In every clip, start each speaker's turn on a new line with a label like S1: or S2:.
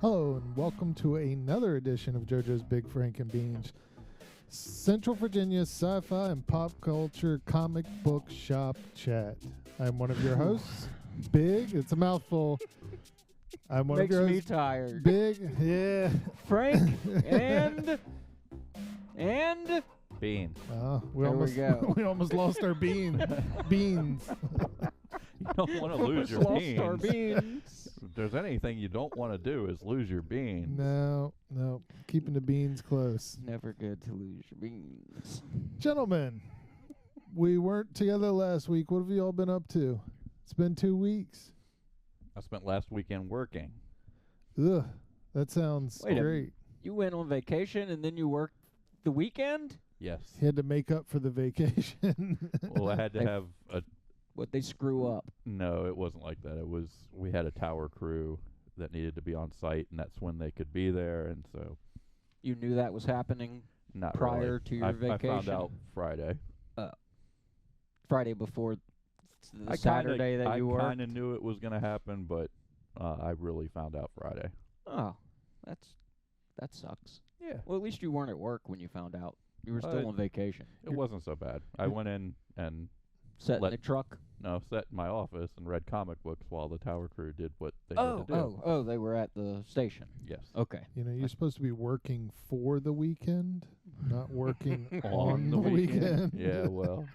S1: Hello and welcome to another edition of Jojo's Big Frank and Beans, Central Virginia's sci-fi and pop culture comic book shop chat. I'm one of your hosts, Big. It's a mouthful. I'm one
S2: Makes
S1: of your
S2: me
S1: hosts,
S2: tired.
S1: Big. Yeah.
S2: Frank and
S3: Bean.
S1: We
S2: go.
S1: almost lost our beans.
S3: You don't want to lose your
S2: Lost
S3: beans.
S2: our beans.
S3: If there's anything you don't want to do is lose your beans.
S1: No. Keeping the beans close.
S2: Never good to lose your beans.
S1: Gentlemen, we weren't together last week. What have you all been up to? It's been 2 weeks.
S3: I spent last weekend working.
S1: Ugh, that sounds
S2: Wait a
S1: great.
S2: You went on vacation and then you worked the weekend?
S3: Yes.
S1: He had to make up for the vacation.
S3: Well, I had to have a...
S2: What, they screw up?
S3: No, it wasn't like that. We had a tower crew that needed to be on site, and that's when they could be there, and so...
S2: You knew that was happening
S3: Not
S2: prior
S3: really.
S2: to your vacation?
S3: I found out Friday.
S2: Friday before the
S3: Saturday
S2: Saturday that you worked?
S3: I kind of knew it was going to happen, but I really found out Friday.
S2: Oh, that sucks.
S3: Yeah.
S2: Well, at least you weren't at work when you found out. You were still on vacation.
S3: It wasn't so bad. I went in and...
S2: Sat in the truck?
S3: No, sat in my office and read comic books while the tower crew did what they had to do.
S2: Oh, they were at the station.
S3: Yes.
S2: Okay.
S1: You know, you're supposed to be working for the weekend, not working
S3: On
S1: the
S3: the
S1: weekend.
S3: Yeah, well.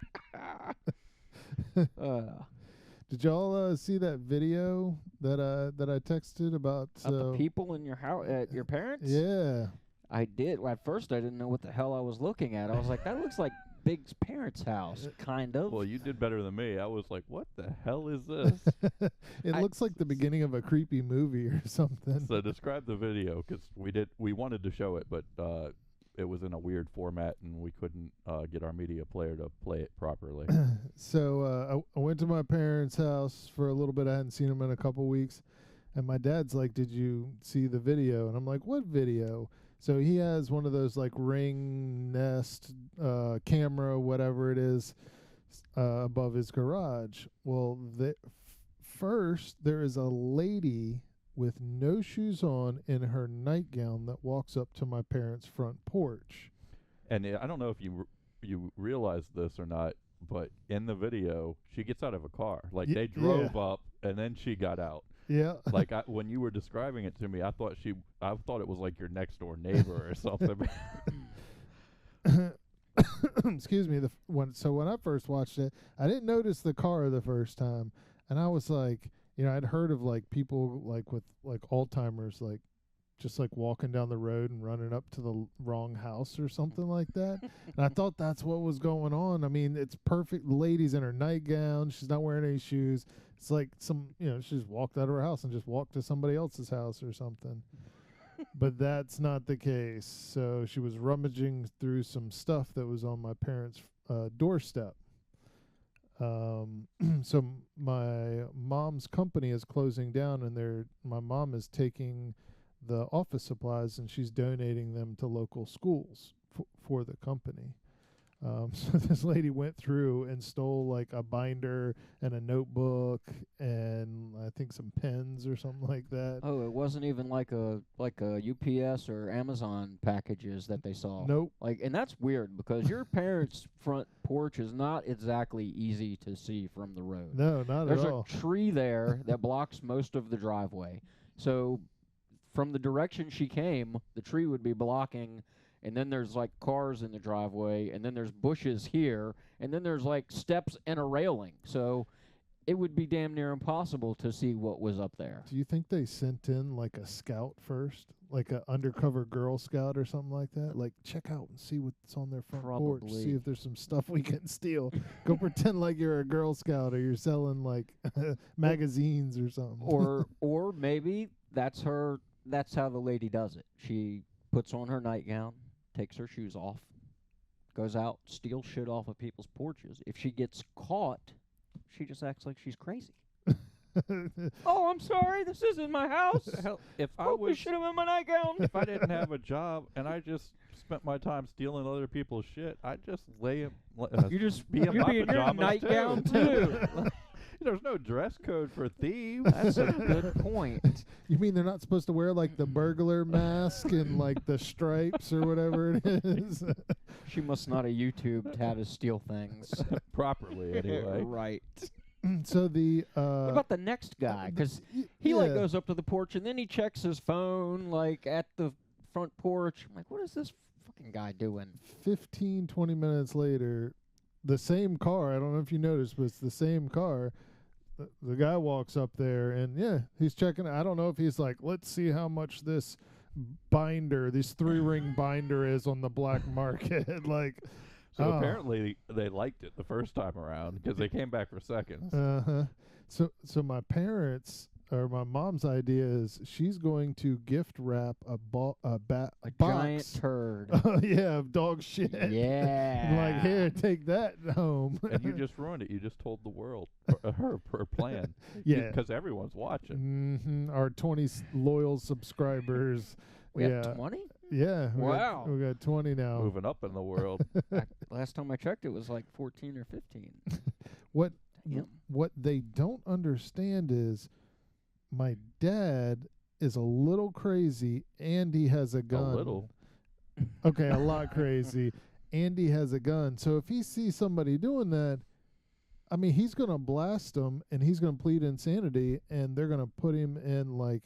S1: Did y'all see that video that I texted about
S2: the people in your house, at your parents?
S1: Yeah.
S2: I did. Well, at first, I didn't know what the hell I was looking at. I was like, that looks like Big's parents' house, kind of.
S3: Well, you did better than me. I was like, what the hell is this?
S1: It looks like the beginning of a creepy movie or something.
S3: So describe the video, because we wanted to show it, but it was in a weird format, and we couldn't get our media player to play it properly.
S1: So I went to my parents' house for a little bit. I hadn't seen them in a couple weeks. And my dad's like, did you see the video? And I'm like, what video? So he has one of those like Ring Nest camera, whatever it is, above his garage. Well, first there is a lady with no shoes on in her nightgown that walks up to my parents' front porch.
S3: And I don't know if you realize this or not, but in the video, she gets out of a car. Like they drove up, and then she got out.
S1: Yeah.
S3: Like when you were describing it to me, I thought it was like your next door neighbor or something.
S1: Excuse me. When I first watched it, I didn't notice the car the first time, and I was like, I'd heard of like people like with like Alzheimer's, like just like walking down the road and running up to the wrong house or something like that. And I thought that's what was going on. I mean, it's perfect. The lady's in her nightgown. She's not wearing any shoes. It's like she just walked out of her house and just walked to somebody else's house or something. But that's not the case. So she was rummaging through some stuff that was on my parents' doorstep. So my mom's company is closing down, and my mom is taking the office supplies and she's donating them to local schools for the company. So this lady went through and stole like a binder and a notebook and I think some pens or something like that.
S2: Oh, it wasn't even like a UPS or Amazon packages that they saw.
S1: Nope.
S2: And that's weird because your parents' front porch is not exactly easy to see from the road.
S1: No, not
S2: There's
S1: at all.
S2: There's a tree there that blocks most of the driveway. So from the direction she came, the tree would be blocking. And then there's like cars in the driveway, and then there's bushes here, and then there's like steps and a railing. So it would be damn near impossible to see what was up there.
S1: Do you think they sent in like a scout first, like an undercover Girl Scout or something like that? Like check out and see what's on their front porch, see if there's some stuff we can steal. Go pretend like you're a Girl Scout or you're selling like magazines or something.
S2: Or maybe that's how the lady does it. She puts on her nightgown, takes her shoes off, goes out, steals shit off of people's porches. If she gets caught, she just acts like she's crazy. Oh, I'm sorry. This isn't my house.
S3: Hell, if I
S2: Oh,
S3: was,
S2: this should have been my nightgown.
S3: if I didn't have a job and I just spent my time stealing other people's shit, I'd just lay it.
S2: You just
S3: be in
S2: you'd
S3: my
S2: be in your
S3: pajamas
S2: nightgown
S3: too.
S2: too.
S3: There's no dress code for thieves.
S2: That's a good point.
S1: You mean they're not supposed to wear like the burglar mask and like the stripes or whatever it is?
S2: She must not have YouTubed how to steal things.
S3: Properly, anyway.
S2: Right.
S1: So the
S2: What about the next guy? Because he like goes up to the porch and then he checks his phone like at the front porch. I'm like, what is this fucking guy doing?
S1: 15, 20 minutes later, the same car, I don't know if you noticed, but it's the same car. The guy walks up there and he's checking. I don't know if he's like, let's see how much this binder, this 3-ring binder is on the black market. Like,
S3: So apparently they liked it the first time around because they came back for seconds.
S1: So my parents or my mom's idea is she's going to gift wrap a box.
S2: Giant turd.
S1: Oh yeah, of dog shit.
S2: Yeah.
S1: I'm like, here, take that home.
S3: And you just ruined it. You just told the world her plan.
S1: Yeah.
S3: Because everyone's watching.
S1: Our 20 loyal subscribers.
S2: We have 20?
S1: Yeah.
S2: Wow.
S1: We got 20 now.
S3: Moving up in the world.
S2: Last time I checked, it was like 14 or 15.
S1: What they don't understand is my dad is a little crazy and he has a gun.
S3: A little.
S1: Okay, a lot crazy. And he has a gun. So if he sees somebody doing that, I mean, he's going to blast them and he's going to plead insanity and they're going to put him in like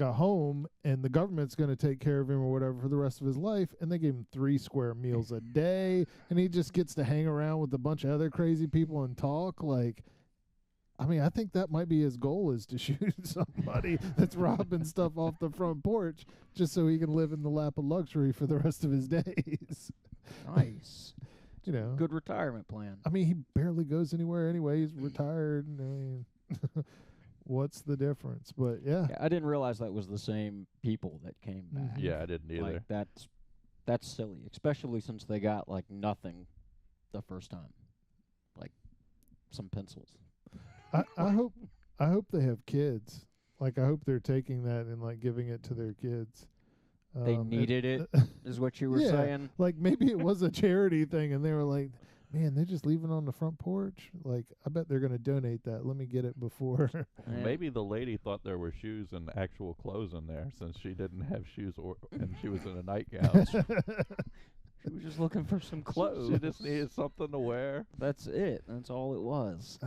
S1: a home and the government's going to take care of him or whatever for the rest of his life. And they give him 3 square meals a day and he just gets to hang around with a bunch of other crazy people and talk. Like, I mean, I think that might be his goal, is to shoot somebody that's robbing stuff off the front porch just so he can live in the lap of luxury for the rest of his days.
S2: Nice.
S1: You know,
S2: Good retirement plan.
S1: I mean, he barely goes anywhere anyway. He's retired. I mean, what's the difference? But yeah,
S2: I didn't realize that was the same people that came back.
S3: Yeah, I didn't either.
S2: Like that's silly, especially since they got like nothing the first time, like some pencils.
S1: I hope they have kids. Like, I hope they're taking that and like giving it to their kids.
S2: They needed it, is what you were saying.
S1: Like maybe it was a charity thing, and they were like, "Man, they just leave it on the front porch." Like, I bet they're gonna donate that. Let me get it before.
S3: Maybe the lady thought there were shoes and actual clothes in there, since she didn't have shoes and she was in a nightgown.
S2: She was just looking for some clothes.
S3: She just needed something to wear.
S2: That's it. That's all it was.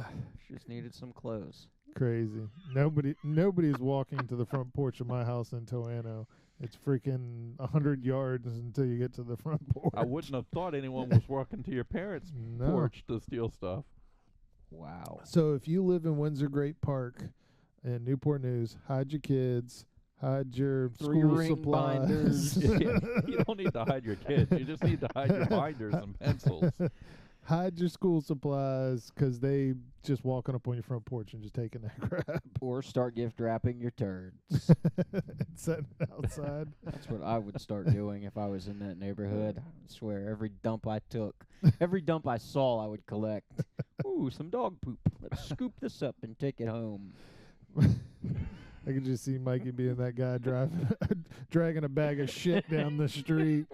S2: She just needed some clothes.
S1: Crazy. Nobody's walking to the front porch of my house in Toano. It's freaking 100 yards until you get to the front porch.
S3: I wouldn't have thought anyone was walking to your parents' porch to steal stuff.
S2: Wow.
S1: So if you live in Windsor Great Park in Newport News, hide your kids, hide your school
S2: 3-ring
S1: supplies.
S2: binders.
S3: You don't need to hide your kids. You just need to hide your binders and pencils.
S1: Hide your school supplies because they just walking up on your front porch and just taking that crap.
S2: Or start gift wrapping your turds.
S1: Sitting outside.
S2: That's what I would start doing if I was in that neighborhood. I swear, every dump I took, every dump I saw, I would collect. Ooh, some dog poop. Let's scoop this up and take it home.
S1: I could just see Mikey being that guy dragging a bag of shit down the street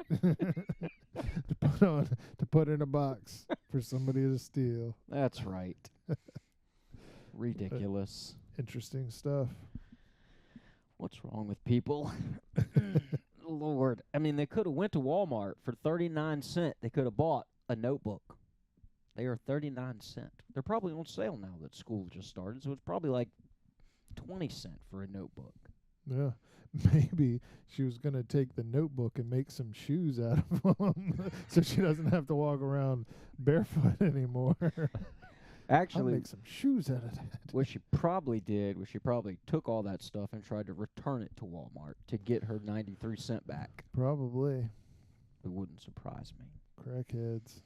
S1: to put in a box for somebody to steal.
S2: That's right. Ridiculous.
S1: Interesting stuff.
S2: What's wrong with people? Lord. I mean, they could have went to Walmart for 39 cents. They could have bought a notebook. They are 39 cents. They're probably on sale now that school just started, so it's probably like 20 cents for a notebook.
S1: Yeah. Maybe she was going to take the notebook and make some shoes out of them so she doesn't have to walk around barefoot anymore.
S2: Actually,
S1: I'll make some shoes out of that.
S2: what she probably did was she probably took all that stuff and tried to return it to Walmart to get her 93 cents back.
S1: Probably.
S2: It wouldn't surprise me.
S1: Crackheads.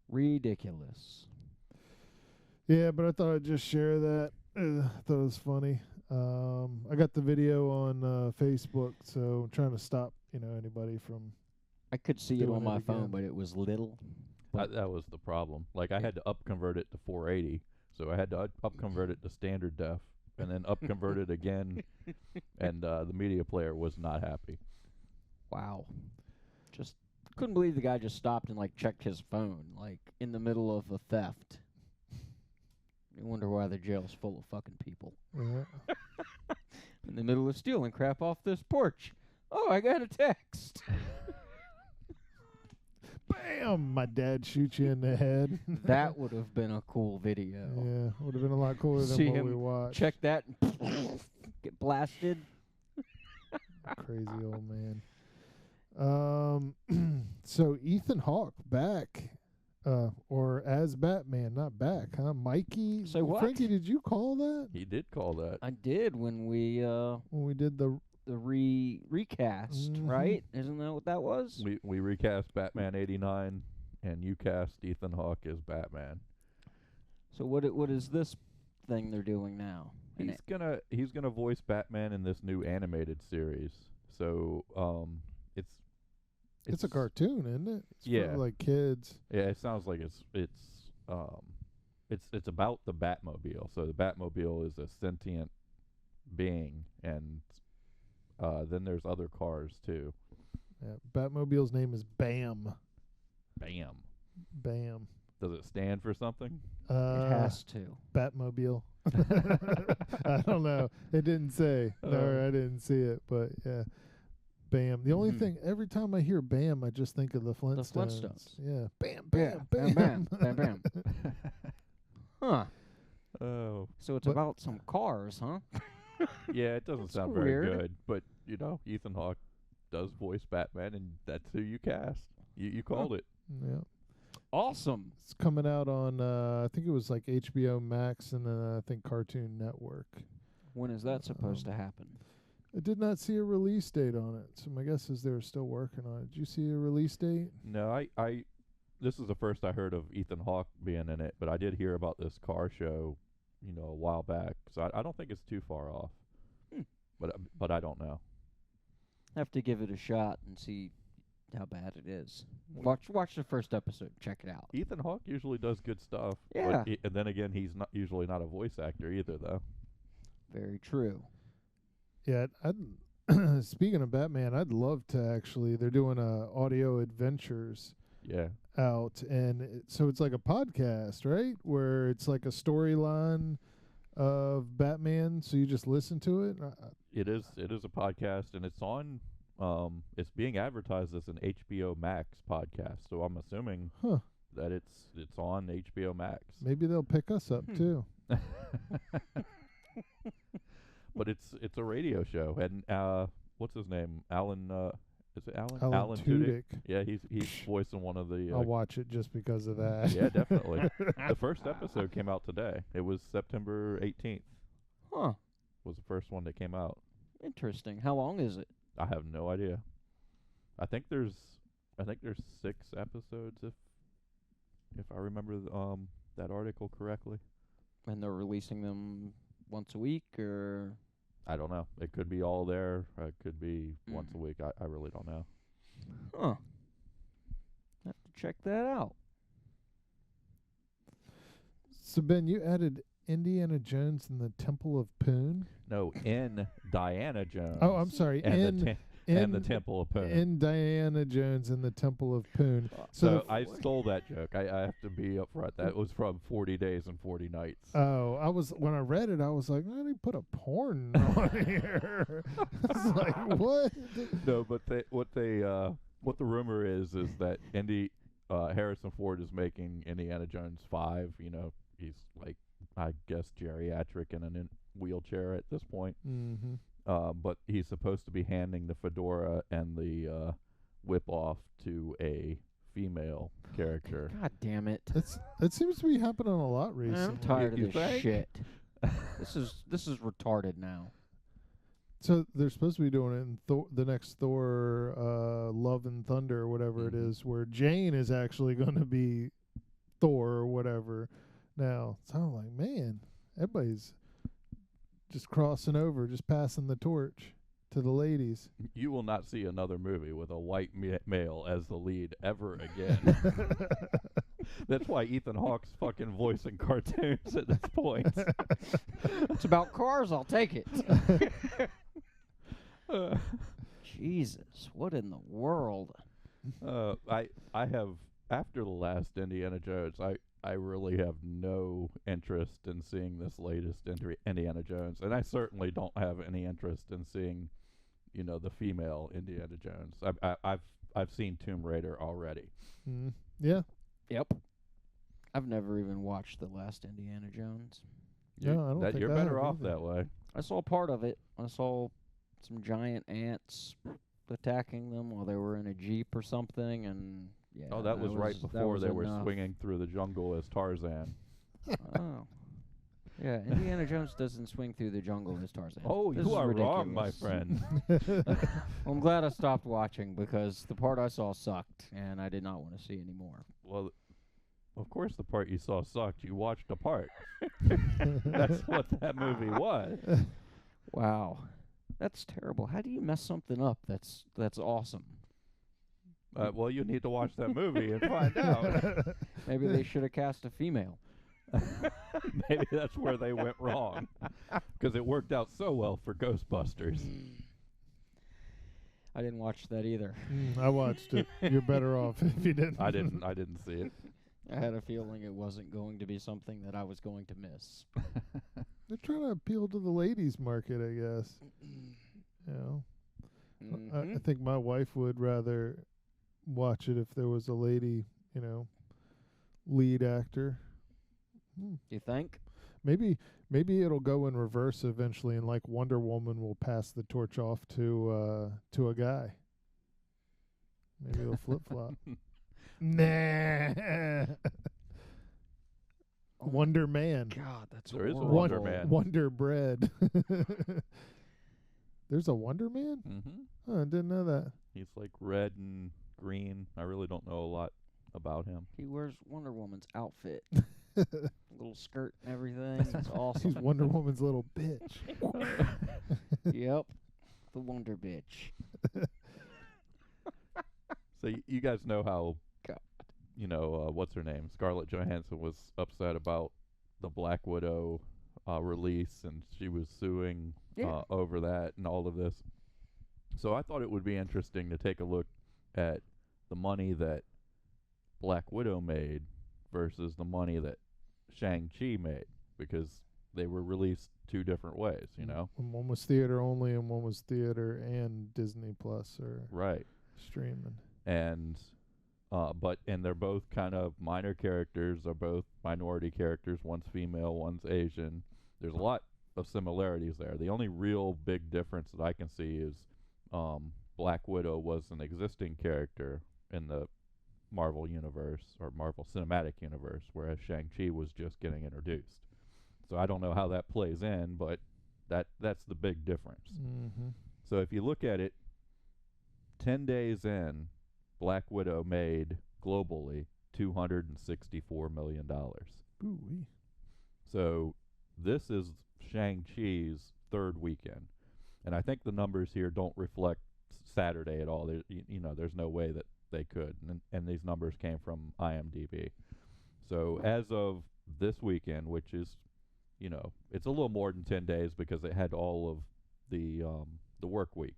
S2: Ridiculous.
S1: Yeah, but I thought I'd just share that. I thought it was funny. I got the video on Facebook, so I'm trying to stop, anybody from.
S2: I could see it
S1: Doing
S2: on my
S1: it
S2: phone,
S1: again.
S2: but it was little.
S3: That was the problem. Like, I had to convert it to 480 so I had to up convert it to standard def, and then up convert it again, and the media player was not happy.
S2: Wow. Just couldn't believe the guy just stopped and like checked his phone like in the middle of a theft. You wonder why the jail's full of fucking people.
S1: Yeah.
S2: In the middle of stealing crap off this porch. Oh, I got a text.
S1: Bam! My dad shoots you in the head.
S2: That would have been a cool video.
S1: Yeah, would have been a lot cooler than
S2: See
S1: what
S2: him
S1: we watched.
S2: Check that and get blasted.
S1: Crazy old man. So Ethan Hawke back, or as Batman, not back, huh? Mikey.
S2: Say what?
S1: Frankie, did you call that
S3: He did call that.
S2: I did when we
S1: did the?
S2: the recast,
S1: Mhm.
S2: right? Isn't that what that was?
S3: We recast Batman '89, and you cast Ethan Hawke as Batman.
S2: So what is this thing they're doing now? And
S3: He's gonna voice Batman in this new animated series. So
S1: It's a cartoon, isn't it? It's
S3: Yeah.
S1: for like kids.
S3: Yeah, it sounds like it's about the Batmobile. So the Batmobile is a sentient being, and then there's other cars too.
S1: Yeah, Batmobile's name is Bam.
S3: Bam.
S1: Bam.
S3: Does it stand for something?
S2: it has to.
S1: Batmobile. I don't know. It didn't say. No, I didn't see it, but yeah. Bam. The only thing, every time I hear Bam, I just think of the Flintstones.
S2: Flintstones.
S1: Yeah. Bam,
S2: Yeah,
S1: bam, bam.
S2: bam, bam, bam. Huh.
S3: Oh,
S2: So it's
S1: But-
S2: about some cars, huh?
S3: yeah. It doesn't
S2: That's
S3: sound very
S2: weird.
S3: good, but Ethan Hawke does voice Batman, and that's who you cast. You called it.
S1: Yeah.
S2: Awesome.
S1: It's coming out on, I think it was like HBO Max and then I think Cartoon Network.
S2: When is that supposed to happen?
S1: I did not see a release date on it, so my guess is they're still working on it. Did you see a release date?
S3: No, I this is the first I heard of Ethan Hawke being in it, but I did hear about this car show, a while back. So I don't think it's too far off. But I don't know.
S2: Have to give it a shot and see how bad it is. Watch the first episode. Check it out.
S3: Ethan Hawke usually does good stuff.
S2: Yeah.
S3: But and then again, he's not usually not a voice actor either, though.
S2: Very true.
S1: Yeah, speaking of Batman, I'd love to actually. They're doing audio adventures
S3: Yeah.
S1: out, and so it's like a podcast, right? Where it's like a storyline of Batman, so you just listen to it.
S3: It is a podcast, and it's on. It's being advertised as an HBO Max podcast, so I'm assuming that it's on HBO Max.
S1: Maybe they'll pick us up too.
S3: But it's a radio show, and what's his name? Alan. Is it Alan?
S1: Alan
S3: Tudyk.
S1: Tudyk.
S3: Yeah, he's voicing one of the.
S1: I'll watch it just because of that.
S3: Yeah, definitely. The first episode came out today. It was September 18th.
S2: Huh.
S3: Was the first one that came out.
S2: Interesting. How long is it?
S3: I have no idea. I think there's 6 episodes if I remember that article correctly.
S2: And they're releasing them once a week, or
S3: I don't know. It could be all there. It could be once a week. I really don't know.
S2: huh? Have to check that out.
S1: So Ben, you added Indiana Jones and the Temple of Poon.
S3: No, in Diana Jones.
S1: Oh, I'm sorry.
S3: And the Temple of Poon.
S1: In Diana Jones and the Temple of Poon.
S3: So I stole that joke. I have to be upfront. That was from 40 Days and 40 Nights.
S1: When I read it, I was like, why did he put a porn on here? I was like, what?
S3: No, but what the rumor is that Harrison Ford is making Indiana Jones 5. He's like, I guess, geriatric and in a wheelchair at this point.
S1: Mm-hmm.
S3: But he's supposed to be handing the fedora and the whip off to a female character.
S2: God damn it!
S1: It seems to be happening a lot recently.
S2: I'm tired
S3: You
S2: of this
S3: think?
S2: shit. This is retarded now.
S1: So they're supposed to be doing it in the next Thor, Love and Thunder, or whatever it is, where Jane is actually going to be Thor or whatever. Now, so I'm like, man, everybody's just crossing over, just passing the torch to the ladies.
S3: You will not see another movie with a white male as the lead ever again. That's why Ethan Hawke's fucking voicing cartoons at this point.
S2: It's about cars. I'll take it.
S3: Uh,
S2: Jesus, what in the world?
S3: I have, after the last Indiana Jones, I really have no interest in seeing this latest Indiana Jones, and I certainly don't have any interest in seeing, the female Indiana Jones. I've seen Tomb Raider already.
S1: Yeah.
S2: Yep. I've never even watched the last Indiana Jones.
S1: No, I don't think
S3: You're
S1: I
S3: better
S1: have
S3: off
S1: either.
S3: that way.
S2: I saw part of it. I saw some giant ants attacking them while they were in a jeep or something, and yeah.
S3: Oh, that was right
S2: that
S3: before
S2: was
S3: they were
S2: enough.
S3: swinging through the jungle as Tarzan.
S2: Oh. Yeah, Indiana Jones doesn't swing through the jungle as Tarzan.
S3: Oh,
S2: This
S3: you
S2: is
S3: are wrong, my
S2: ridiculous.
S3: friend.
S2: Well, I'm glad I stopped watching because the part I saw sucked, and I did not want to see anymore.
S3: Well, of course the part you saw sucked. You watched a part. That's what that movie was.
S2: Wow. That's terrible. How do you mess something up that's awesome?
S3: Well, you need to watch that movie and find out.
S2: Maybe they should have cast a female.
S3: Maybe that's where they went wrong. Because it worked out so well for Ghostbusters.
S2: I didn't watch that either.
S1: I watched it. You're better off if you didn't.
S3: I didn't see it.
S2: I had a feeling it wasn't going to be something that I was going to miss.
S1: They're trying to appeal to the ladies' market, I guess. You know, I think my wife would rather watch it if there was a lady, lead actor.
S2: You think?
S1: Maybe it'll go in reverse eventually, and like Wonder Woman will pass the torch off to a guy. Maybe it'll flip flop. Nah. Wonder Man.
S2: God, that's
S3: There is a
S2: horrible.
S3: Wonder Man.
S1: Wonder Bread. There's a Wonder Man?
S3: Mm-hmm.
S1: Oh, I didn't know that.
S3: He's like red and green. I really don't know a lot about him.
S2: He wears Wonder Woman's outfit. Little skirt and everything. It's awesome.
S1: He's Wonder Woman's little bitch.
S2: Yep. The Wonder Bitch.
S3: So you guys know how,
S2: God.
S3: what's her name? Scarlett Johansson was upset about the Black Widow release, and she was suing over that and all of this. So I thought it would be interesting to take a look at the money that Black Widow made versus the money that Shang-Chi made, because they were released two different ways,
S1: And one was theater only, and one was theater and Disney Plus or
S3: Right.
S1: streaming.
S3: And and they're both kind of minor characters. They're both minority characters. One's female, one's Asian. There's a lot of similarities there. The only real big difference that I can see is Black Widow was an existing character in the Marvel universe or Marvel Cinematic Universe, whereas Shang-Chi was just getting introduced. So I don't know how that plays in, but that's the big difference.
S1: Mm-hmm.
S3: So if you look at it, 10 days in, Black Widow made globally $264 million.
S1: Ooh-wee.
S3: So this is Shang-Chi's third weekend. And I think the numbers here don't reflect Saturday at all. There's no way that they could. And these numbers came from IMDb. So as of this weekend, which is, it's a little more than 10 days because it had all of the work week.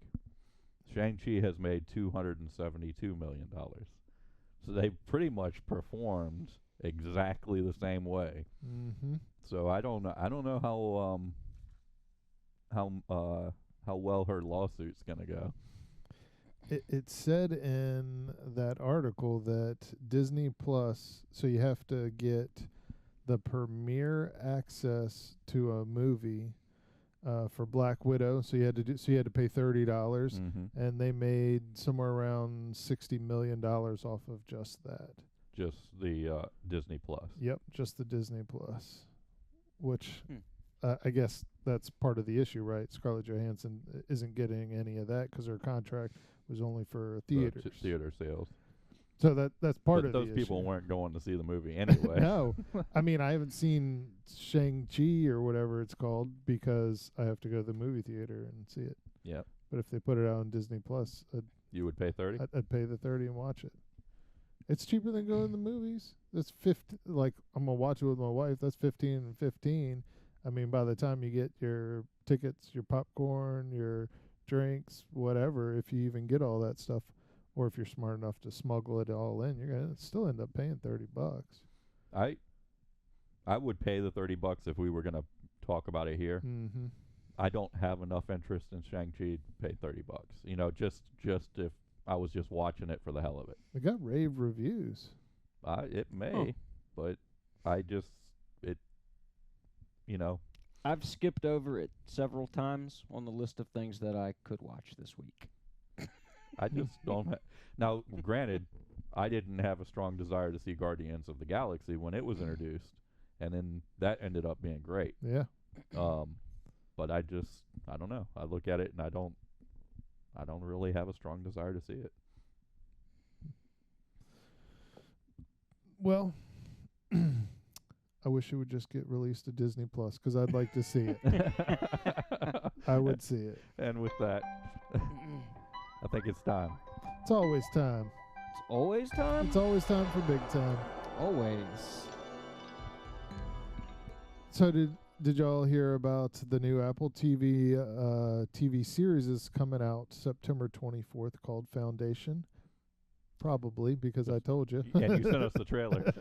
S3: Shang-Chi has made $272 million. So they pretty much performed exactly the same way.
S1: Mm-hmm.
S3: So I don't know how well her lawsuit's gonna go.
S1: It said in that article that Disney Plus, so you have to get the premiere access to a movie for Black Widow. So you had to pay $30,
S3: Mm-hmm.
S1: and they made somewhere around $60 million off of just that.
S3: Just the Disney Plus.
S1: Yep, just the Disney Plus, which I guess that's part of the issue, right? Scarlett Johansson isn't getting any of that because her contract was only for theaters.
S3: Theater sales.
S1: So that's part
S3: But
S1: of
S3: those
S1: the
S3: people
S1: issue.
S3: weren't going to see the movie anyway.
S1: No, I mean I haven't seen Shang-Chi or whatever it's called because I have to go to the movie theater and see it.
S3: Yep.
S1: But if they put it out on Disney Plus,
S3: You would pay $30?
S1: I'd pay the $30 and watch it. It's cheaper than going to the movies. That's 50. Like, I'm gonna watch it with my wife. That's 15 and 15. I mean, by the time you get your tickets, your popcorn, your drinks, whatever, if you even get all that stuff, or if you're smart enough to smuggle it all in, you're gonna still end up paying $30.
S3: I would pay the $30 if we were gonna talk about it here.
S1: Mm-hmm.
S3: I don't have enough interest in Shang-Chi to pay $30. You know, just if I was just watching it for the hell of it.
S1: It got rave reviews.
S3: It may, but I just you know.
S2: I've skipped over it several times on the list of things that I could watch this week.
S3: I just don't. Now, granted, I didn't have a strong desire to see Guardians of the Galaxy when it was introduced, and then that ended up being great.
S1: Yeah.
S3: But I don't know. I look at it and I don't really have a strong desire to see it.
S1: Well, I wish it would just get released to Disney Plus because I'd like to see it. I would see it.
S3: And with that, I think it's time.
S1: It's always time.
S2: It's always time?
S1: It's always time for big time.
S2: Always.
S1: So did y'all hear about the new Apple TV TV series is coming out September 24th called Foundation? Probably, because I told you.
S3: And you sent us the trailer.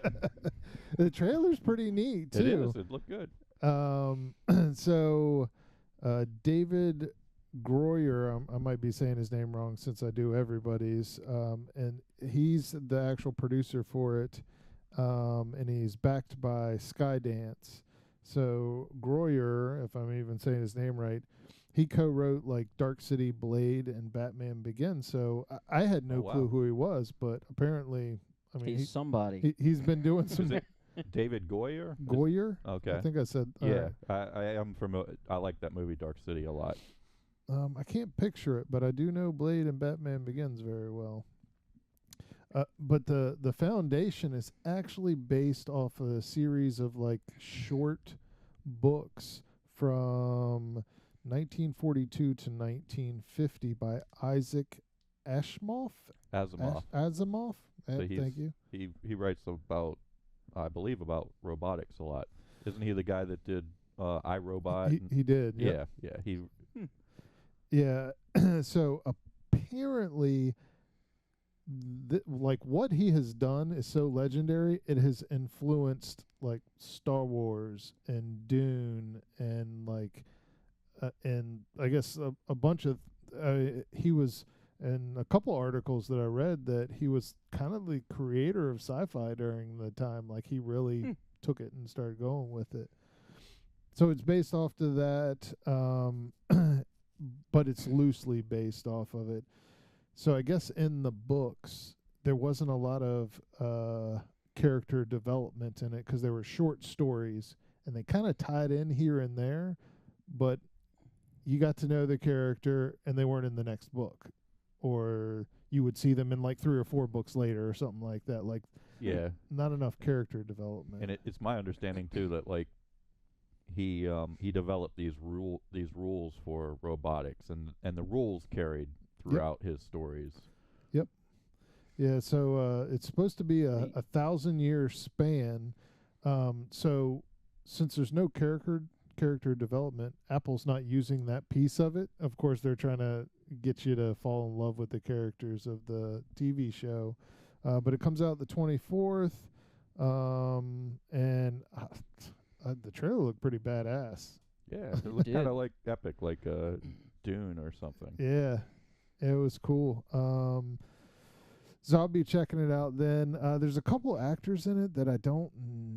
S1: The trailer's pretty neat, too.
S3: It is. It looked good.
S1: So David Groyer, I might be saying his name wrong since I do everybody's, and he's the actual producer for it, and he's backed by Skydance. So Groyer, if I'm even saying his name right, he co-wrote like Dark City, Blade, and Batman Begins. So I had no clue who he was, but apparently, I mean,
S2: he's somebody.
S1: He's been doing some.
S3: Is it David Goyer?
S1: Goyer?
S3: Okay.
S1: I think I said.
S3: Yeah, I am familiar. I like that movie Dark City a lot.
S1: I can't picture it, but I do know Blade and Batman Begins very well. But the Foundation is actually based off a series of like short books from 1942 to 1950 by Isaac Asimov.
S3: Asimov. So
S1: Thank you.
S3: He writes about, I believe, about robotics a lot. Isn't he the guy that did iRobot?
S1: He did.
S3: Yeah.
S1: Yeah. Yeah. So apparently, like what he has done is so legendary. It has influenced like Star Wars and Dune and like. And I guess a bunch of he was in a couple articles that I read that he was kind of the creator of sci-fi during the time. Like he really took it and started going with it. So it's based off to that, but it's loosely based off of it. So I guess in the books there wasn't a lot of character development in it because they were short stories and they kind of tied in here and there, but you got to know the character and they weren't in the next book, or you would see them in like 3 or 4 books later or something like that. Like, not enough character development.
S3: And it's my understanding too that like he developed these rules for robotics and the rules carried throughout his stories.
S1: Yep. Yeah. So it's supposed to be a 1,000-year span. So since there's no character development, Apple's not using that piece of it. Of course, they're trying to get you to fall in love with the characters of the TV show. But it comes out the 24th, and the trailer looked pretty badass.
S3: Yeah, it looked kind of like epic, like Dune or something.
S1: Yeah, it was cool. So I'll be checking it out then. There's a couple actors in it that I don't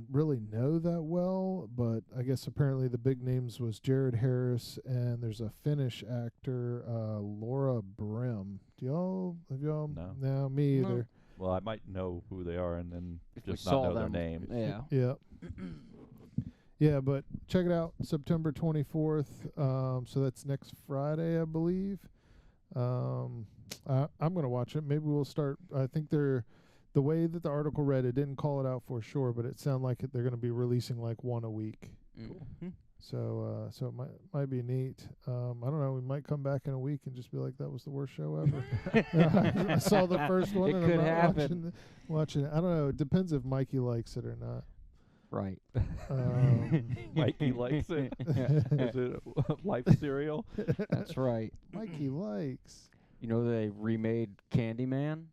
S1: really know that well, but I guess apparently the big names was Jared Harris, and there's a Finnish actor, Laura Brim. Have y'all?
S3: No.
S1: No, me either.
S3: No. Well, I might know who they are and then
S2: If
S3: just
S2: we
S3: not
S2: saw
S3: know their
S2: them,
S3: names.
S2: Yeah.
S1: Yeah. Yeah, but check it out, September 24th. So that's next Friday, I believe. I'm going to watch it. Maybe we'll start. I think the way that the article read, it didn't call it out for sure, but it sounded like they're going to be releasing like one a week.
S2: Mm-hmm.
S1: So so it might be neat. I don't know. We might come back in a week and just be like, that was the worst show ever. I saw the first one
S2: It
S1: and
S2: could
S1: I'm not
S2: happen.
S1: watching it. I don't know. It depends if Mikey likes it or not.
S2: Right.
S3: Mikey likes it. Is it life cereal?
S2: That's right.
S1: Mikey likes.
S2: You know they remade Candyman?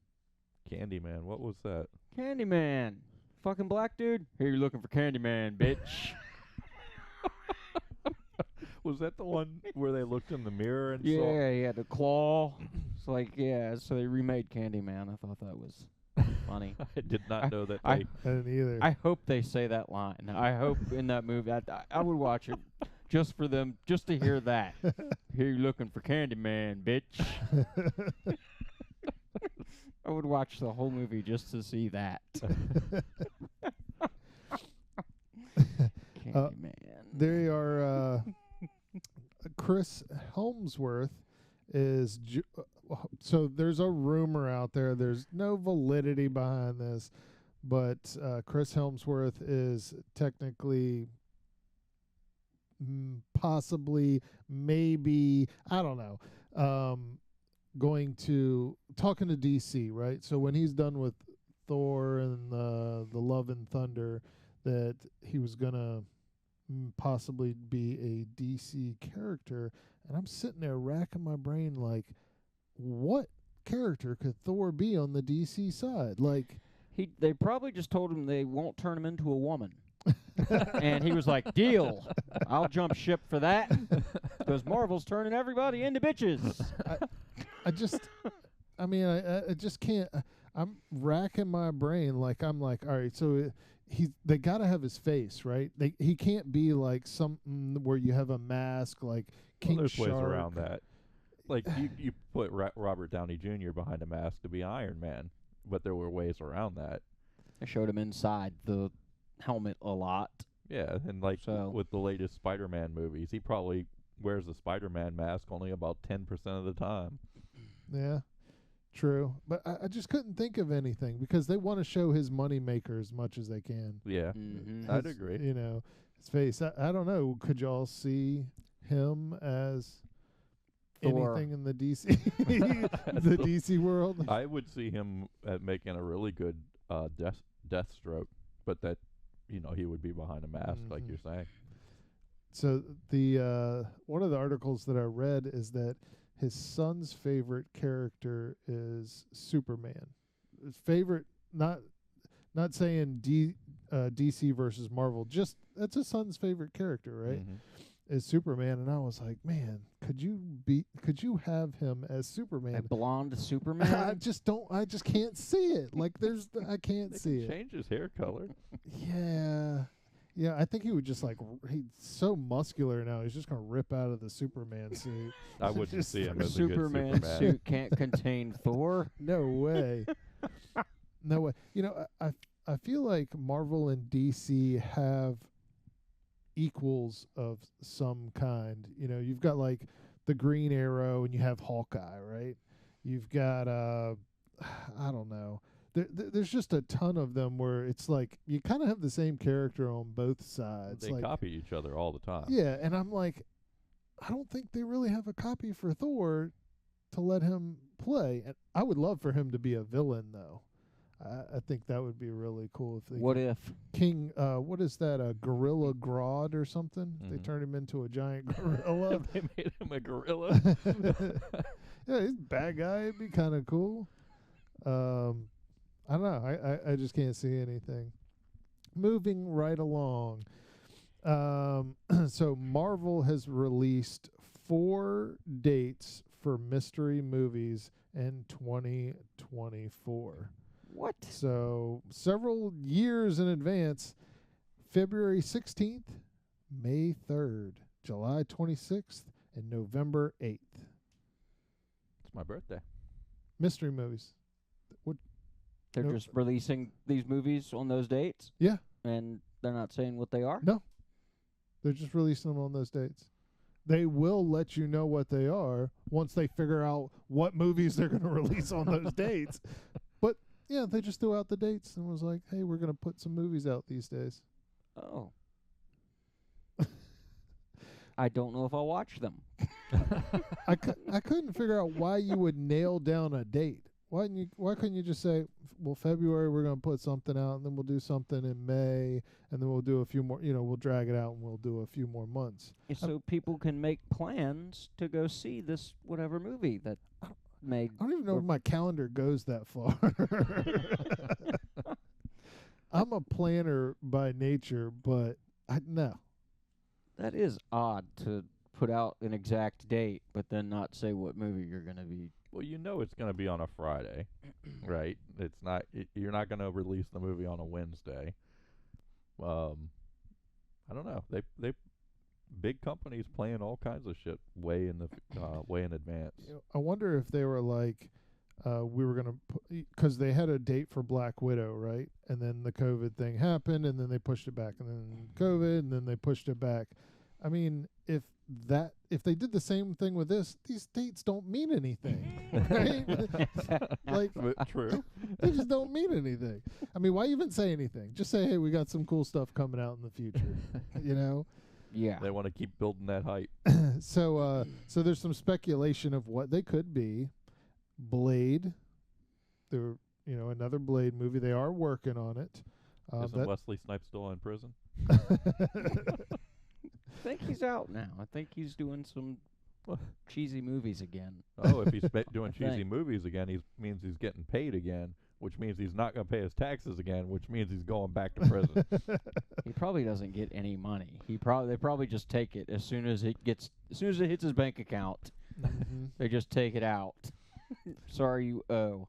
S3: Candyman. What was that?
S2: Candyman. Fucking black dude. Here you're looking for Candyman, bitch.
S3: Was that the one where they looked in the mirror and saw?
S2: Yeah, he had a claw. It's like, yeah, so they remade Candyman. I thought that was funny.
S3: I did not know that
S2: I-
S3: they.
S1: I didn't either.
S2: I hope they say that line. I hope in that movie. I would watch it just for them, just to hear that. Here you're looking for Candyman, bitch. I would watch the whole movie just to see that. Candyman.
S1: They are. Chris Helmsworth is. So there's a rumor out there. There's no validity behind this, but Chris Helmsworth is technically, possibly, maybe, I don't know, going to talking to DC, right? So when he's done with Thor and the Love and Thunder, that he was gonna possibly be a DC character, and I'm sitting there racking my brain like, what character could Thor be on the DC side? Like,
S2: They probably just told him they won't turn him into a woman. And he was like, deal. I'll jump ship for that. Because Marvel's turning everybody into bitches.
S1: I just can't. I'm racking my brain like, I'm like, all right, so they got to have his face, right? He can't be like something where you have a mask like King
S3: There's
S1: Shark.
S3: ways around that. Like you put Robert Downey Jr. behind a mask to be Iron Man, but there were ways around that.
S2: I showed him inside the helmet a lot.
S3: Yeah, and like
S2: So-
S3: with the latest Spider-Man movies, he probably wears the Spider-Man mask only about 10% of the time.
S1: Yeah, true. But I just couldn't think of anything because they want to show his money maker as much as they can.
S3: Yeah,
S2: Mm-hmm.
S3: I'd
S1: His-
S3: agree.
S1: You know, his face. I don't know. Could y'all see him as
S2: Thor.
S1: anything in the DC the DC world?
S3: I would see him making a really good Deathstroke, but that he would be behind a mask, like
S1: Mhm.
S3: you're saying.
S1: So the one of the articles that I read is that his son's favorite character is Superman. His favorite, not saying DC versus Marvel, just that's his son's favorite character, right?
S3: Mhm.
S1: Is Superman. And I was like, man, could you have him as
S2: A
S1: Superman?
S2: blonde
S1: I
S2: Superman.
S1: just can't see it. Like I can't
S3: They
S1: see
S3: can
S1: it.
S3: change his hair color.
S1: Yeah, I think he would just like he's so muscular now. He's just gonna rip out of the Superman suit.
S3: I wouldn't
S1: Just
S3: see him
S1: for
S3: as a good
S2: Superman
S3: Superman.
S2: suit can't contain Thor.
S1: No way. No way. I feel like Marvel and DC have equals of some kind. You've got like the Green Arrow and you have Hawkeye, right? You've got I don't know. There's just a ton of them where it's like you kind of have the same character on both sides.
S3: They
S1: like,
S3: copy each other all the time.
S1: yeah, and I'm like, I don't think they really have a copy for Thor to let him play. And I would love for him to be a villain, though. I think that would be really cool if they
S2: What if?
S1: King, what is that? A gorilla Grodd or something? They
S3: Mhm.
S1: turn him into a giant gorilla.
S3: They made him a gorilla.
S1: Yeah, he's a bad guy. It'd be kind of cool. I don't know. I just can't see anything. Moving right along. So Marvel has released 4 dates for mystery movies in 2024.
S2: What?
S1: So several years in advance. February 16th, May 3rd, July 26th, and November 8th.
S3: It's my birthday.
S1: Mystery movies.
S2: They're
S1: Nope.
S2: just releasing these movies on those dates?
S1: Yeah.
S2: And they're not saying what they are?
S1: No. They're just releasing them on those dates. They will let you know what they are once they figure out what movies they're going to release on those dates. But, yeah, they just threw out the dates and was like, hey, we're going to put some movies out these days.
S2: Oh. I don't know if I'll watch them.
S1: I couldn't figure out why you would nail down a date. Why couldn't you just say, well, February we're going to put something out, and then we'll do something in May, and then we'll do a few more, we'll drag it out and we'll do a few more months.
S2: So people can make plans to go see this whatever movie that made.
S1: I don't even know if my calendar goes that far. I'm a planner by nature, but no.
S2: That is odd to put out an exact date, but then not say what movie you're going to be.
S3: Well, it's going to be on a Friday, right? It's not. You're not going to release the movie on a Wednesday. I don't know. They big companies plan all kinds of shit way in advance.
S1: I wonder if they were like, we were gonna, because they had a date for Black Widow, right? And then the COVID thing happened, and then they pushed it back, and then COVID, and then they pushed it back. I mean, if they did the same thing with this, these dates don't mean anything, right? Like,
S3: true.
S1: They just don't mean anything. I mean, why even say anything? Just say, hey, we got some cool stuff coming out in the future,
S2: Yeah.
S3: They want to keep building that hype.
S1: So there's some speculation of what they could be. Blade, there, another Blade movie. They are working on it.
S3: Isn't Wesley Snipes still in prison?
S2: I think he's out now. I think he's doing some cheesy movies again.
S3: Oh, if he's doing cheesy movies again, means he's getting paid again, which means he's not going to pay his taxes again, which means he's going back to prison.
S2: He probably doesn't get any money. They probably just take it as soon as it hits his bank account.
S1: Mm-hmm.
S2: They just take it out. Sorry, you owe.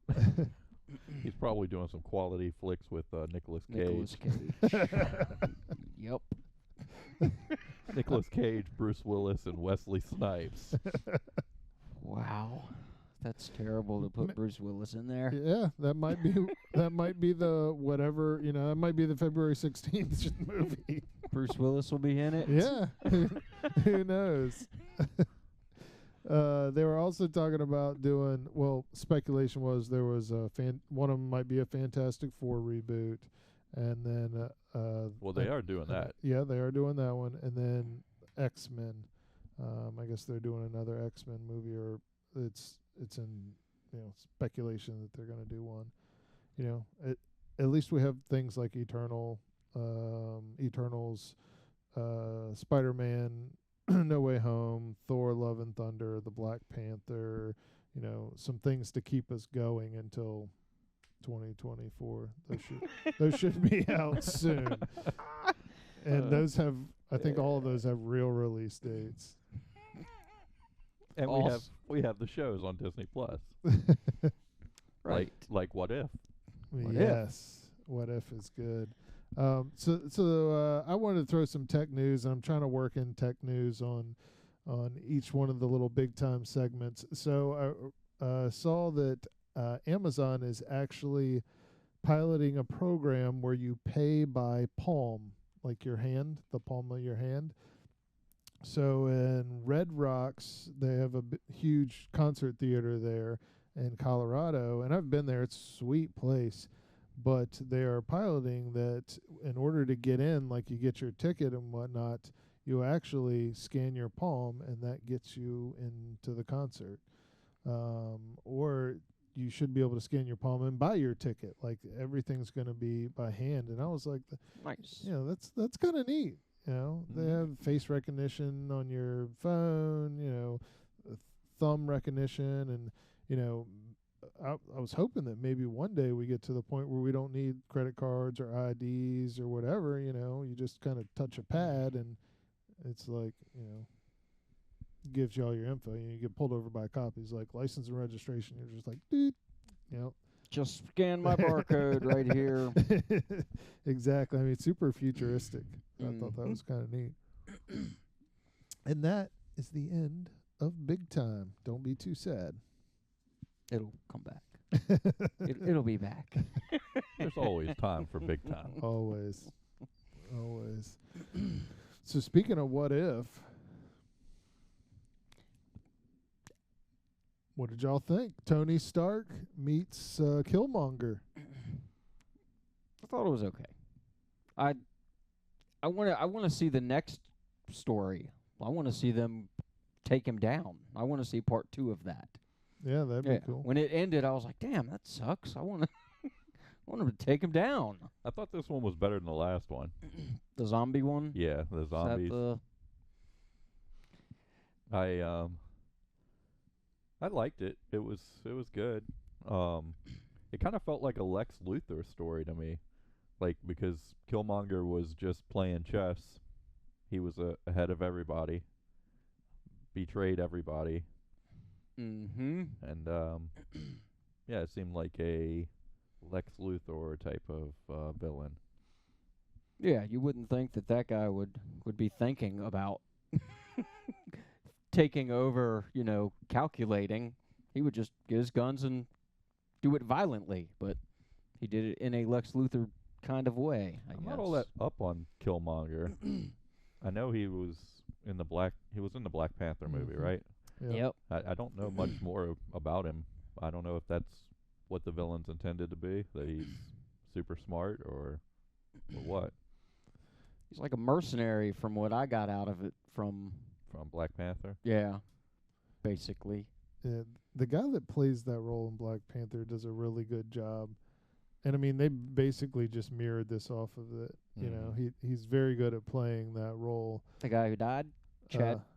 S3: He's probably doing some quality flicks with Nicolas Cage.
S2: Nicolas Cage. Yep.
S3: Nicolas Cage, Bruce Willis, and Wesley Snipes.
S2: Wow. That's terrible to put Bruce Willis in there.
S1: Yeah, that might be the whatever, that might be the February 16th movie.
S2: Bruce Willis will be in it?
S1: Yeah. Who knows? They were also talking about doing, speculation was there was one of them might be a Fantastic Four reboot, and then
S3: they are doing that.
S1: Yeah, they are doing that one, and then X-Men. I guess they're doing another X-Men movie, or it's in speculation that they're going to do one. At least we have things like Eternals, Spider-Man, No Way Home, Thor: Love and Thunder, the Black Panther, some things to keep us going until 2024. Those should be out soon. And those have, I think all of those have real release dates.
S3: And we have the shows on Disney Plus.
S2: Right.
S3: Like What If?
S1: Yes. What If is good. So I wanted to throw some tech news, and I'm trying to work in tech news on each one of the little big time segments. So I saw that Amazon is actually piloting a program where you pay by palm, like your hand, the palm of your hand. So in Red Rocks, they have a huge concert theater there in Colorado, and I've been there. It's a sweet place. But they are piloting that in order to get in, like you get your ticket and whatnot, you actually scan your palm, and that gets you into the concert. Or you should be able to scan your palm and buy your ticket. Like everything's going to be by hand. And I was like,
S2: nice.
S1: That's kind of neat. They have face recognition on your phone, thumb recognition, and, I was hoping that maybe one day we get to the point where we don't need credit cards or IDs or whatever, you just kind of touch a pad and it's like, gives you all your info. You get pulled over by a cop. He's like, license and registration. You're just like, dude,
S2: Just scan my barcode right here.
S1: Exactly. I mean, super futuristic. I thought that was kind of neat. And that is the end of Big Time. Don't be too sad.
S2: It'll come back. It'll be back.
S3: There's always time for Big Time.
S1: Always. So speaking of what if, what did y'all think? Tony Stark meets Killmonger.
S2: I thought it was okay. I want to see the next story. I want to see them take him down. I want to see part 2 of that.
S1: Yeah, that'd be cool.
S2: When it ended, I was like, damn, that sucks. I want to I want him to take him down.
S3: I thought this one was better than the last one.
S2: The zombie one?
S3: Yeah, the zombies.
S2: Is that
S3: I liked it. It was good. It kind of felt like a Lex Luthor story to me, like because Killmonger was just playing chess. He was ahead of everybody, betrayed everybody,
S2: mm-hmm.
S3: and yeah, it seemed like a Lex Luthor type of villain.
S2: Yeah, you wouldn't think that guy would be thinking about taking over, calculating. He would just get his guns and do it violently, but he did it in a Lex Luthor kind of way, I
S3: I'm
S2: guess.
S3: not all that up on Killmonger. I know he was in the Black Panther movie, right?
S2: Yep.
S3: I don't know much more about him. I don't know if that's what the villain's intended to be, that he's super smart or what.
S2: He's like a mercenary from what I got out of it from
S3: Black Panther.
S2: Yeah, basically.
S1: Yeah, the guy that plays that role in Black Panther does a really good job. And I mean, they basically just mirrored this off of it. You know, he's very good at playing that role.
S2: The guy who died,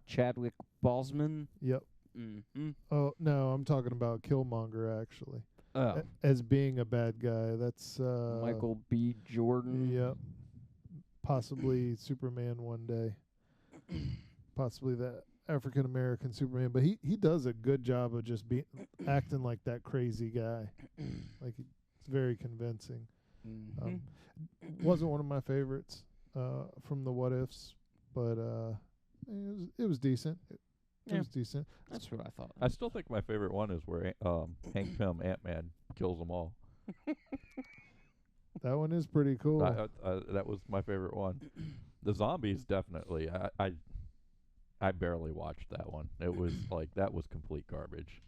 S2: Chadwick Boseman.
S1: Yep.
S2: Mm-hmm.
S1: Oh no, I'm talking about Killmonger actually.
S2: Oh,
S1: As being a bad guy. That's
S2: Michael B. Jordan.
S1: Yep. Possibly Superman one day. Possibly the African American Superman, but he does a good job of just acting like that crazy guy. Like it's very convincing.
S2: Mm-hmm.
S1: Wasn't one of my favorites from the What Ifs, but it was decent. It was decent.
S2: That's what I thought.
S3: I still think my favorite one is where Hank Pym, Ant-Man, kills them all.
S1: That one is pretty cool.
S3: That was my favorite one. The zombies, definitely. I barely watched that one. It was like, that was complete garbage.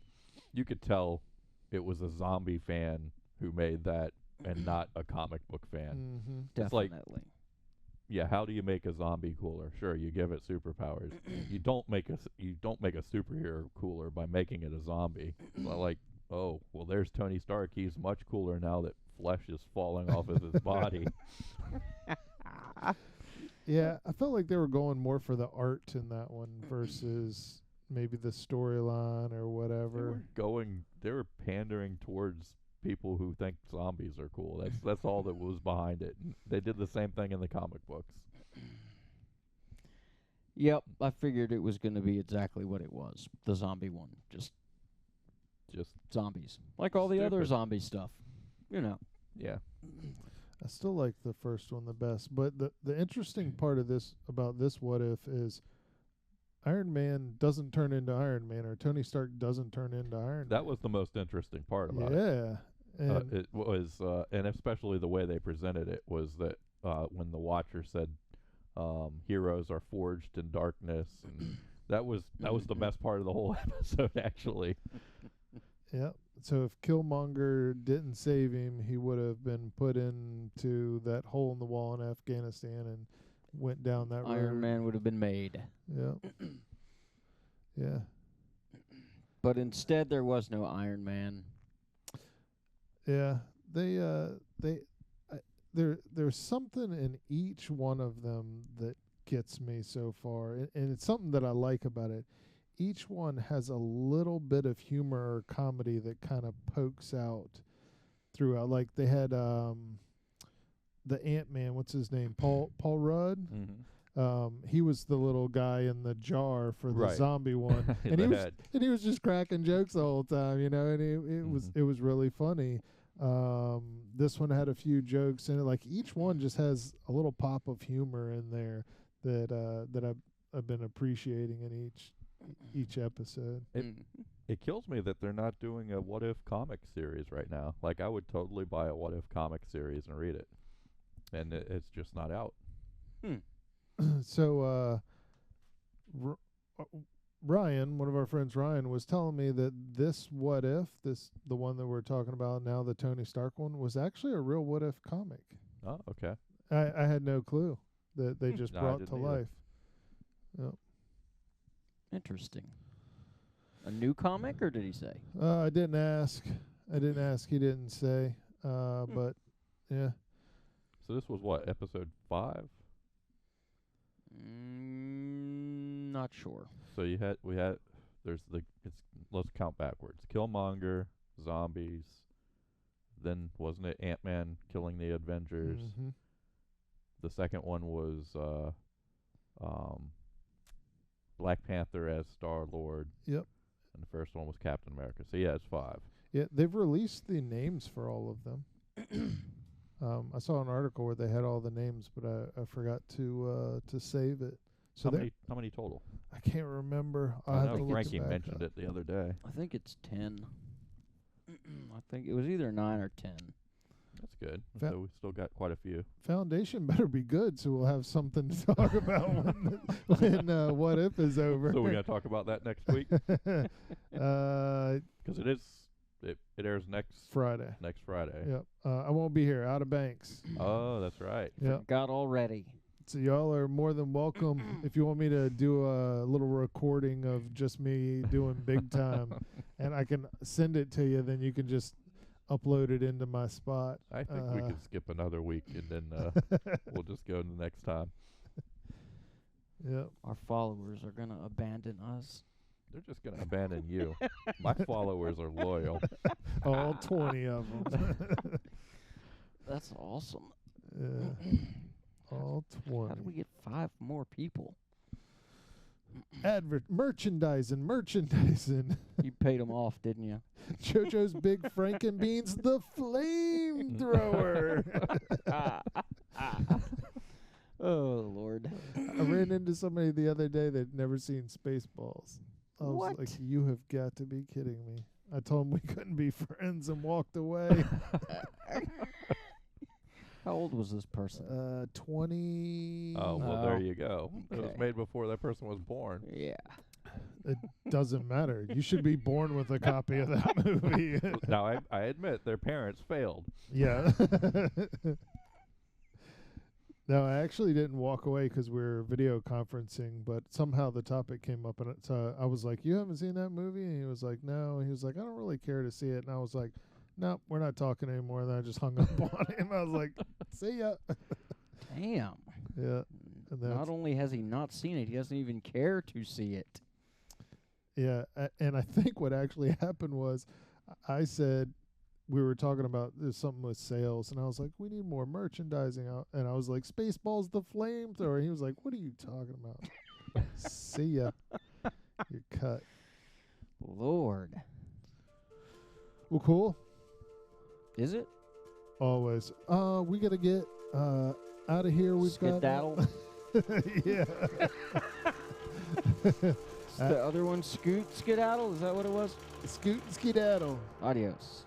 S3: You could tell it was a zombie fan who made that and not a comic book fan.
S1: Mm-hmm.
S3: It's like,
S2: Definitely.
S3: yeah, how do you make a zombie cooler? Sure, you give it superpowers. You don't make a superhero cooler by making it a zombie. Like, oh, well, there's Tony Stark. He's much cooler now that flesh is falling off of his body.
S1: Yeah, I felt like they were going more for the art in that one versus maybe the storyline or whatever.
S3: They were pandering towards people who think zombies are cool. That's all that was behind it. They did the same thing in the comic books.
S2: Yep, I figured it was going to be exactly what it was. The zombie one. Just zombies. Like all the other zombie stuff.
S3: Yeah.
S1: I still like the first one the best, but the interesting part of this about this What If is Iron Man doesn't turn into Iron Man, or Tony Stark doesn't turn into Iron Man.
S3: That was the most interesting part about it.
S1: Yeah. And
S3: It was, and especially the way they presented it was that when the Watcher said, "Heroes are forged in darkness," and that was the best part of the whole episode, actually.
S1: yeah. So if Killmonger didn't save him, he would have been put into that hole in the wall in Afghanistan and went down that road.
S2: Iron Man would have been made.
S1: Yeah. Yeah.
S2: But instead, there was no Iron Man.
S1: Yeah. There's something in each one of them that gets me so far, and it's something that I like about it. Each one has a little bit of humor or comedy that kind of pokes out throughout. Like they had the Ant-Man, what's his name? Paul Rudd.
S3: Mm-hmm.
S1: He was the little guy in the jar for the zombie one, and he was just cracking jokes the whole time, and it was really funny. This one had a few jokes in it. Like each one just has a little pop of humor in there that I've been appreciating in each episode.
S3: It kills me that they're not doing a What If comic series right now. Like, I would totally buy a What If comic series and read it, and it's just not out.
S1: So Ryan, one of our friends, Ryan, was telling me that this What If, the one that we're talking about now, the Tony Stark one, was actually a real What If comic.
S3: Oh, okay.
S1: I had no clue that they just
S3: No, I
S1: brought
S3: didn't
S1: to
S3: either.
S1: life. Yep.
S2: Interesting. A new comic, or did he say?
S1: I didn't ask. He didn't say. But yeah.
S3: So this was what, episode 5?
S2: Not sure.
S3: So let's count backwards. Killmonger, zombies, then wasn't it Ant-Man killing the Avengers?
S1: Mm-hmm.
S3: The second one was Black Panther as Star-Lord.
S1: Yep.
S3: And the first one was Captain America. So yeah, it's 5.
S1: Yeah, they've released the names for all of them. I saw an article where they had all the names, but I forgot to save it. So
S3: how many total?
S1: I can't remember.
S3: I
S1: have to
S3: know
S1: look
S3: Frankie
S1: it back
S3: mentioned
S1: up.
S3: it the other day.
S2: I think it's 10. I think it was either 9 or 10.
S3: That's good.
S1: Fa-
S3: So we still got quite a few.
S1: Foundation better be good, so we'll have something to talk about when What If is over.
S3: So we're gonna talk about that next week because it airs next
S1: Friday.
S3: Friday.
S1: Yep. I won't be here. Outer Banks.
S3: Oh, that's right.
S1: Yep.
S2: Forgot already.
S1: So y'all are more than welcome if you want me to do a little recording of just me doing big time, and I can send it to you. Then you can just upload it into my spot.
S3: I think we could skip another week and then we'll just go to the next time.
S1: Yep.
S2: Our followers are going to abandon us.
S3: They're just gonna abandon you. My followers are loyal.
S1: All 20 of them.
S2: That's awesome.
S1: Yeah. All 20.
S2: How did we get 5 more people?
S1: Merchandising.
S2: You paid them off, didn't you?
S1: Jojo's Big Frankenbeans, the flamethrower.
S2: Oh, Lord.
S1: I ran into somebody the other day that'd never seen Spaceballs. I was
S2: What?
S1: like, you have got to be kidding me. I told him we couldn't be friends and walked away.
S2: How old was this person?
S1: 20.
S3: Oh, well, there you go. It was
S2: Okay.
S3: made before that person was born.
S2: Yeah.
S1: It doesn't matter. You should be born with a copy of that movie.
S3: Now, I admit their parents failed.
S1: Yeah. No, I actually didn't walk away because we were video conferencing, but somehow the topic came up, and I was like, "You haven't seen that movie?" And he was like, "No." And he was like, "I don't really care to see it." And I was like, "No, we're not talking anymore." And then I just hung up on him. I was like, "See ya."
S2: Damn.
S1: Yeah. And
S2: Not only has he not seen it, he doesn't even care to see it.
S1: Yeah, and I think what actually happened was, I said, we were talking about there's something with sales, and I was like, we need more merchandising out, and I was like, Spaceballs the flamethrower. He was like, what are you talking about? See ya. You're cut.
S2: Lord.
S1: Well, cool.
S2: Is it?
S1: Always. We gotta get out of here. We've
S2: Skedaddle?
S1: got yeah.
S2: The other one, Skedaddle? Is that what it was?
S1: Scoot and skedaddle.
S2: Adios.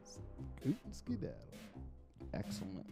S1: Scoot and skedaddle.
S2: Excellent.